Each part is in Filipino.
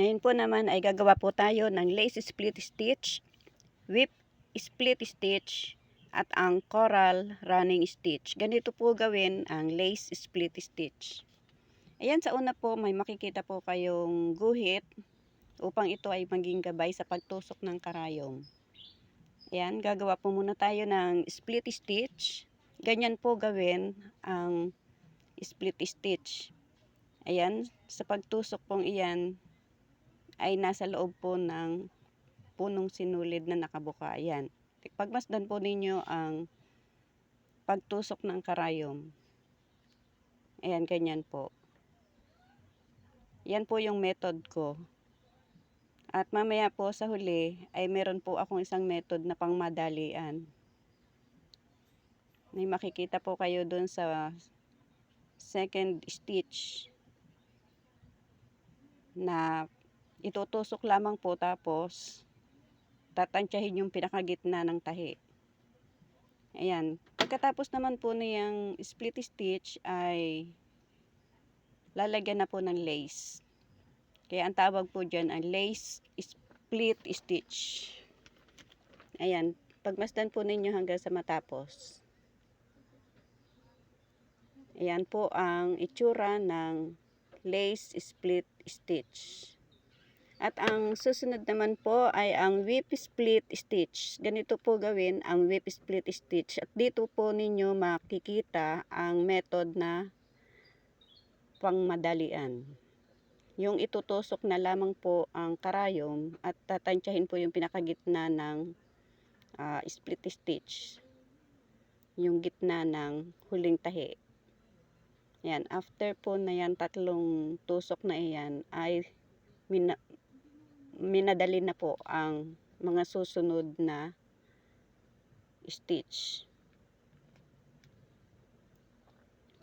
Ngayon po naman ay gagawa po tayo ng lace split stitch, whip split stitch, at ang coral running stitch. Ganito po gawin ang lace split stitch. Ayan, sa una po may makikita po kayong guhit upang ito ay maging gabay sa pagtusok ng karayom. Ayan, gagawa po muna tayo ng split stitch. Ganyan po gawin ang split stitch. Ayan, sa pagtusok pong iyan ay nasa loob po ng punong sinulid na nakabuka. Ayan, pagmasdan po ninyo ang pagtusok ng karayom. Ayan, ganyan po. Yan po yung method ko. At mamaya po sa huli ay meron po akong isang method na pangmadalian. May makikita po kayo dun sa second stitch na itutusok lamang po tapos tatansyahin yung pinakagitna ng tahi. Ayan. Pagkatapos naman po niyang split stitch ay lalagyan na po ng lace. Kaya ang tawag po dyan ay lace split stitch. Ayan. Pagmasdan po ninyo hanggang sa matapos. Ayan po ang itsura ng lace split stitch. At ang susunod naman po ay ang whip split stitch. Ganito po gawin ang whip split stitch. At dito po ninyo makikita ang method na pangmadalian. Yung itutusok na lamang po ang karayom at tatansyahin po yung pinakagitna ng split stitch. Yung gitna ng huling tahi. Yan, after po na yan, tatlong tusok na iyan ay minadali na po ang mga susunod na stitch.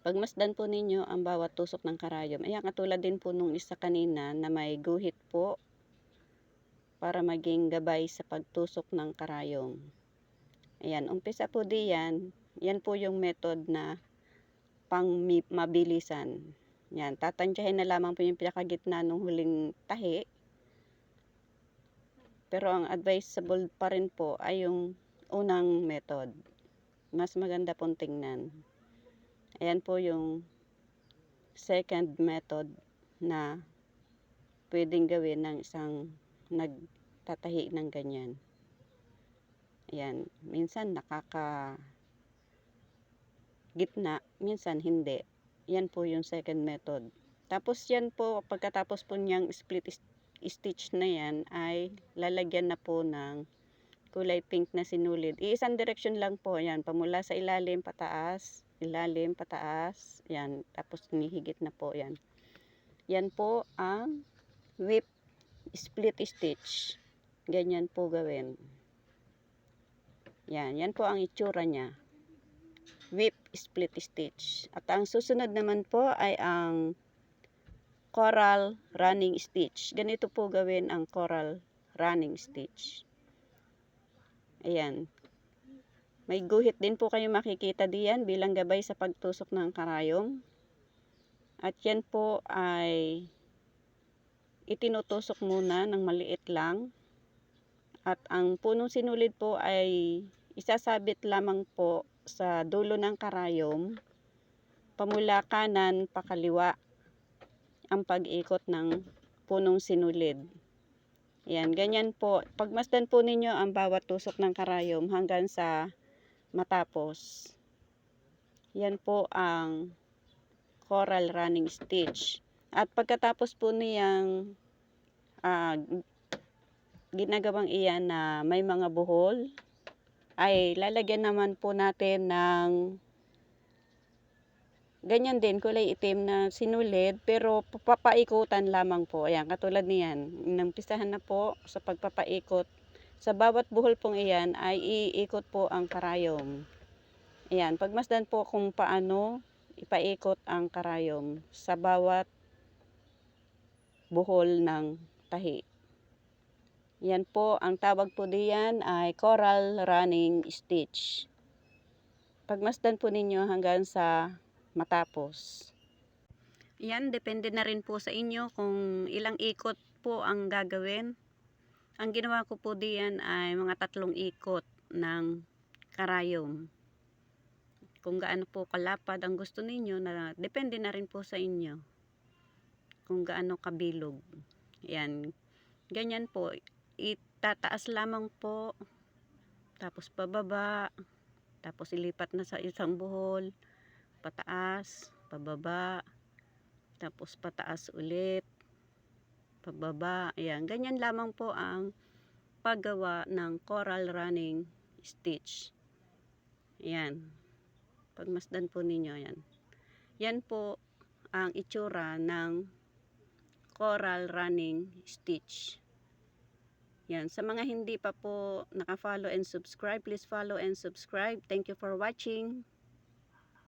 Pagmasdan po ninyo ang bawat tusok ng karayom. Ayan, katulad din po nung isa kanina na may guhit po para maging gabay sa pagtusok ng karayom. Ayan, umpisa po diyan. Yan po yung method na pang mabilisan. Yan, tatansyahin na lamang po yung pinakagitna ng huling tahi. Pero ang advisable pa rin po ay yung unang method. Mas maganda pong tingnan. Ayan po yung second method na pwedeng gawin ng isang nagtatahi ng ganyan. Ayan, minsan gitna, minsan hindi. Yan po yung second method. Tapos yan po, pagkatapos po niyang split stitch na yan, ay lalagyan na po ng kulay pink na sinulid. Iisang direction lang po yan, pamula sa ilalim, pataas, yan, tapos hinihigit na po yan. Yan po ang whip split stitch. Ganyan po gawin. Yan po ang itsura niya. Whip split stitch. At ang susunod naman po ay ang coral running stitch. Ganito po gawin ang coral running stitch. Ayan. May guhit din po kayo makikita diyan bilang gabay sa pagtusok ng karayom. At yan po ay itinutusok muna ng maliit lang. At ang punong sinulid po ay isasabit lamang po sa dulo ng karayom, pamula kanan pakaliwa ang pag-ikot ng punong sinulid. Yan, ganyan po. Pagmasdan po ninyo ang bawat tusok ng karayom hanggang sa matapos. Yan po ang coral running stitch. At pagkatapos po niyang ginagawang iyan na may mga buhol, ay lalagyan naman po natin ng ganyan din, kulay itim na sinulid, pero papaikutan lamang po. Ayan, katulad niyan. Nampisahan na po sa pagpapaikot. Sa bawat buhol pong iyan ay iikot po ang karayom. Ayan, pagmasdan po kung paano ipaikot ang karayom sa bawat buhol ng tahi. Yan po, ang tawag po diyan ay coral running stitch. Pagmasdan po ninyo hanggang sa matapos. Yan, depende na rin po sa inyo kung ilang ikot po ang gagawin. Ang ginawa ko po diyan ay mga 3 ikot ng karayom. Kung gaano po kalapad ang gusto ninyo, na depende na rin po sa inyo kung gaano kabilog. Yan, ganyan po, itataas lamang po, tapos pababa, tapos ilipat na sa isang buhol, pataas, pababa, tapos pataas ulit, pababa. Ayan, ganyan lamang po ang paggawa ng coral running stitch. Ayan, pagmasdan po ninyo yan. Yan po ang itsura ng coral running stitch. Yan, sa mga hindi pa po naka-follow and subscribe, please follow and subscribe. Thank you for watching.